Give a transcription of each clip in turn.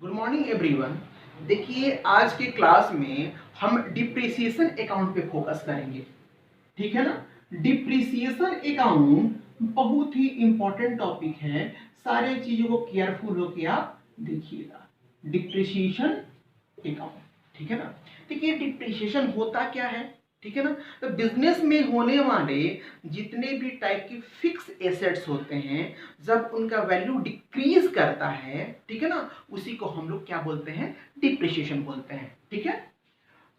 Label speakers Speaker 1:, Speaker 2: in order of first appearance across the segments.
Speaker 1: Good morning everyone. देखिए आज के क्लास में हम डिप्रिसिएशन अकाउंट पे फोकस करेंगे, ठीक है ना। डिप्रिसिएशन अकाउंट बहुत ही इंपॉर्टेंट टॉपिक है, सारे चीजों को केयरफुल होके आप देखिएगा। डिप्रिसिएशन अकाउंट, ठीक है ना। देखिए डिप्रिसिएशन होता क्या है, ठीक है ना। तो बिजनेस में होने वाले जितने भी टाइप की फिक्स एसेट्स होते हैं, जब उनका वैल्यू डिक्रीज करता है, ठीक है ना, उसी को हम लोग क्या बोलते हैं, डिप्रिसिएशन बोलते हैं, ठीक है।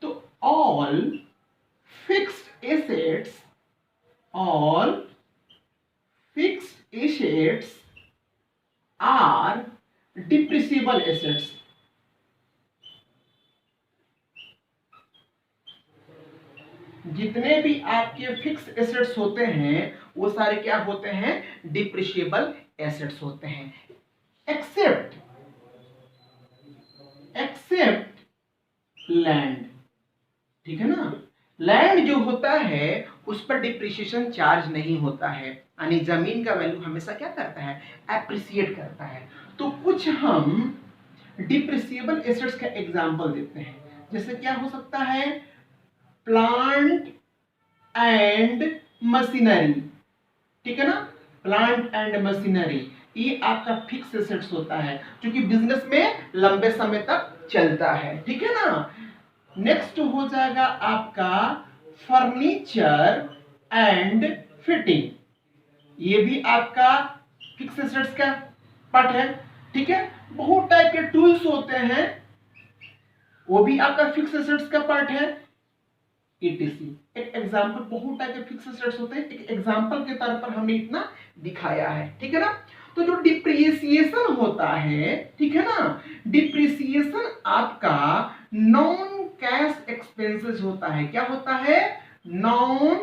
Speaker 1: तो all fixed assets, all fixed assets are depreciable assets. जितने भी आपके फिक्स एसेट्स होते हैं वो सारे क्या होते हैं, डिप्रिशिएबल एसेट्स होते हैं, एक्सेप्ट लैंड, ठीक है ना। लैंड जो होता है उस पर डिप्रिशिएशन चार्ज नहीं होता है, यानी जमीन का वैल्यू हमेशा क्या करता है, एप्रिसिएट करता है। तो कुछ हम डिप्रिसिएबल एसेट्स का एग्जांपल देते हैं, जैसे क्या हो सकता है, प्लांट एंड मशीनरी, ठीक है ना। प्लांट एंड मशीनरी ये आपका फिक्स एसेट्स होता है, क्योंकि बिजनेस में लंबे समय तक चलता है, ठीक है ना। नेक्स्ट हो जाएगा आपका फर्नीचर एंड फिटिंग, ये भी आपका फिक्स एसेट्स का पार्ट है, ठीक है। बहुत टाइप के टूल्स होते हैं, वो भी आपका फिक्स एसेट्स का पार्ट है, ETC। एक एग्जांपल, बहुत टाइप के फिक्स एसेट्स होते हैं, एक एग्जांपल के तौर पर हमने इतना दिखाया है, ठीक है ना। तो जो डिप्रिसिएशन होता है, ठीक है ना, डिप्रिसिएशन आपका नॉन कैश एक्सपेंसेस होता है। क्या होता है, नॉन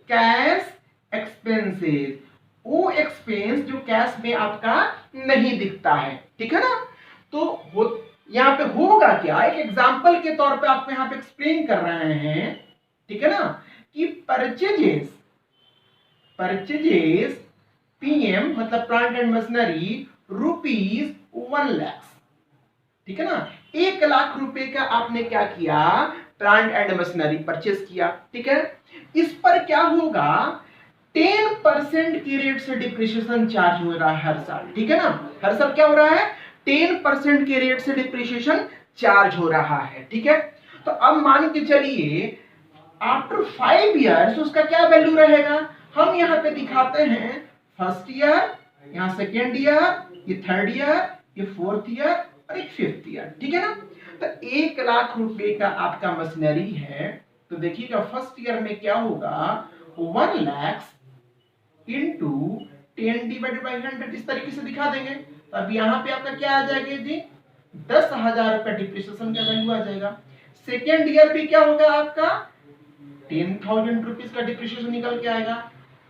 Speaker 1: कैश एक्सपेंसेस, वो एक्सपेंस जो कैश में आपका नहीं दिखता है, ठीक है ना। तो यहाँ पे होगा क्या, एक एग्जांपल के तौर पे आपको यहाँ पे एक्सप्लेन कर रहे हैं, ठीक है ना, कि परचेजेस PM मतलब प्लांट एंड मशीनरी ₹1 लाख, ठीक है ना। 1 लाख रुपए का आपने क्या किया, प्लांट एंड मशीनरी परचेस किया, ठीक है। इस पर क्या होगा, 10% की रेट से डिप्रिसिएशन चार्ज हो रहा है हर साल, ठीक है ना। हर साल क्या हो रहा है, 10% के रेट से डिप्रिसिएशन चार्ज हो रहा है, ठीक है। तो अब मान के चलिए आफ्टर 5 इयर्स उसका क्या वैल्यू रहेगा, हम यहाँ पे दिखाते हैं फर्स्ट ईयर, यहाँ सेकेंड ईयर, ये थर्ड ईयर, ये फोर्थ ईयर और एक फिफ्थ ईयर, ठीक है ना। तो 1 लाख रुपए का आपका मशीनरी है, तो देखिएगा फर्स्ट ईयर में क्या होगा, 1 लाख इंटू 10/100 इस तरीके से दिखा देंगे। तो अब यहाँ पे आपका क्या आ जाएगा जी, 10,000 रुपया डिप्रिसिएशन का वैल्यू आ जाएगा। सेकेंड ईयर भी क्या होगा आपका, 10,000 रुपीज का डिप्रिसिएशन निकल के आएगा।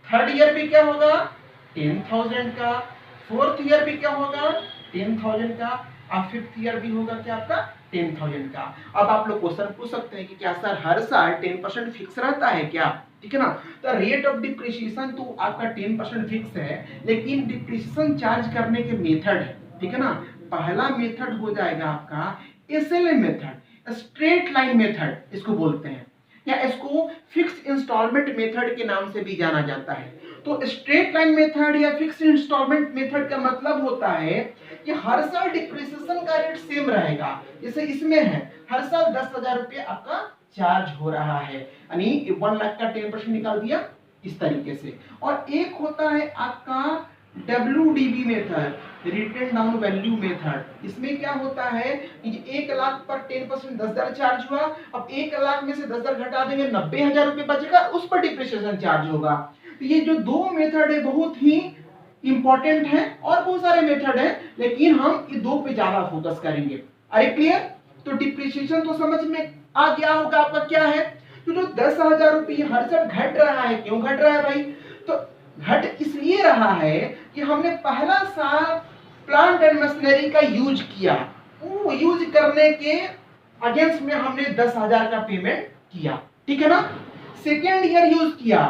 Speaker 1: थर्ड ईयर भी क्या होगा, 10,000 का। फोर्थ ईयर भी क्या होगा, 10,000 का। और फिफ्थ ईयर भी होगा क्या आपका, 10,000 का। अब आप लोग क्वेश्चन पूछ सकते हैं कि क्या सर हर साल 10% फिक्स रहता है क्या, ठीक है ना। तो रेट ऑफ डिप्रिसिएशन तो आपका 10% फिक्स है, लेकिन डिप्रिसिएशन चार्ज करने के मेथड है, ठीक है ना। पहला मेथड हो जाएगा आपका SLM method, straight line method इसको बोलते हैं, या इसको फिक्स इंस्टॉलमेंट मेथड के नाम से भी जाना जाता है। तो स्ट्रेट लाइन मेथड या फिक्स इंस्टॉलमेंट मेथड का मतलब होता है कि हर साल डिप्रिसिएशन का रेट सेम रहेगा, जैसे इसमें है हर साल 10,000 रुपये आपका चार्ज हो रहा है, यानी 1 लाख का 10% निकाल दिया इस तरीके से। और एक होता है आपका WDV method, written down value method. इसमें क्या होता है कि 1 लाख पर 10% 10,000 चार्ज हुआ, अब 1 लाख में से 10,000 घटा देंगे, 90,000 रुपये बचेगा, उस पर डिप्रिसिएशन चार्ज होगा। तो ये जो दो मेथड है बहुत ही इंपॉर्टेंट है, और बहुत सारे मेथड है, लेकिन हम ये दो पे ज्यादा फोकस करेंगे। अरे क्लियर। तो डिप्रिसिएशन तो समझ में आ गया होगा आपका क्या है। तो जो 10,000 रुपये हर साल घट रहा है, क्यों घट रहा है भाई, तो घट इसलिए रहा है कि हमने पहला साल प्लांट एंड मशीनरी का यूज किया, वो यूज करने के अगेंस्ट में हमने 10,000 का पेमेंट किया, ठीक है ना। सेकेंड ईयर यूज किया,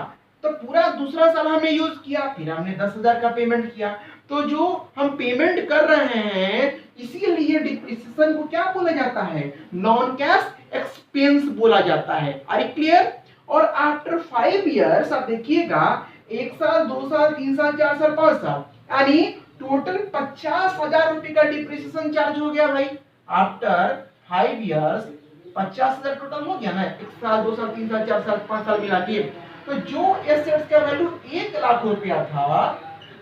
Speaker 1: तो पूरा दूसरा साल हमने यूज किया, फिर हमने 10,000 का पेमेंट किया। तो जो हम पेमेंट कर रहे हैं इसीलिए डिप्रिसिएशन को क्या बोला जाता है? नॉन कैश एक्सपेंस बोला जाता है। Are you clear? और आफ्टर 5 इयर्स आप देखिएगा 1 साल 2 साल 3 साल 4 साल 5 साल यानी टोटल 50,000 रुपए का डिप्रिसिएशन चार्ज हो गया भाई। आफ्टर 5 इयर्स 50,000 टोटल हो गया ना, 1 साल 2 साल 3 साल 4 साल 5 साल मिला के। तो जो एसेट्स का वैल्यू 1 लाख रुपया था,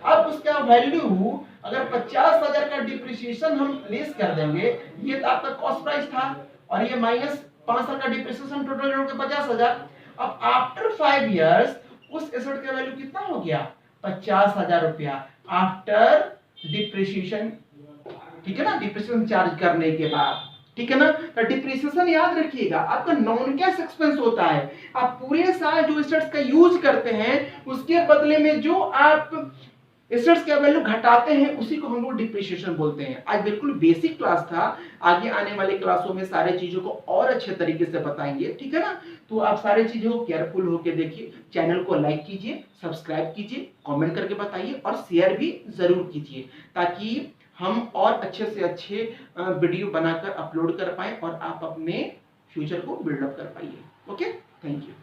Speaker 1: अब उसका वैल्यू अगर 50,000 का डिप्रिसिएशन हम लेस कर देंगे, ये तो आपका कॉस्ट प्राइस था और ये माइनस 5 साल का डिप्रिसिएशन टोटल हो गया 50,000। अब आफ्टर 5 इयर्स उस एसेट का वैल्यू कितना हो गया? 50,000 रुपया आफ्टर डिप्रिसिएशन, ठीक है ना, डिप्रिसिएशन चार्ज करने के बाद, ठीक है ना। तो डिप्रिसिएशन याद रखिएगा आपका नॉन कैश एक्सपेंस होता है। आप पूरे साल जो एसेट्स का यूज करते हैं उसके बदले में जो आप एसेट्स का वैल्यू घटाते हैं उसी को हम लोग डिप्रिसिएशन बोलते हैं। आज बिल्कुल बेसिक क्लास था, आगे आने वाली क्लासों में सारे चीजों को और अच्छे तरीके से बताएंगे, ठीक है ना। तो आप सारे चीजों को केयरफुल होकर देखिए, चैनल को लाइक कीजिए, सब्सक्राइब कीजिए, कमेंट करके बताइए और शेयर भी जरूर कीजिए ताकि हम और अच्छे से अच्छे वीडियो बनाकर अपलोड कर पाए और आप अपने फ्यूचर को बिल्डअप कर पाइए। Okay, thank you.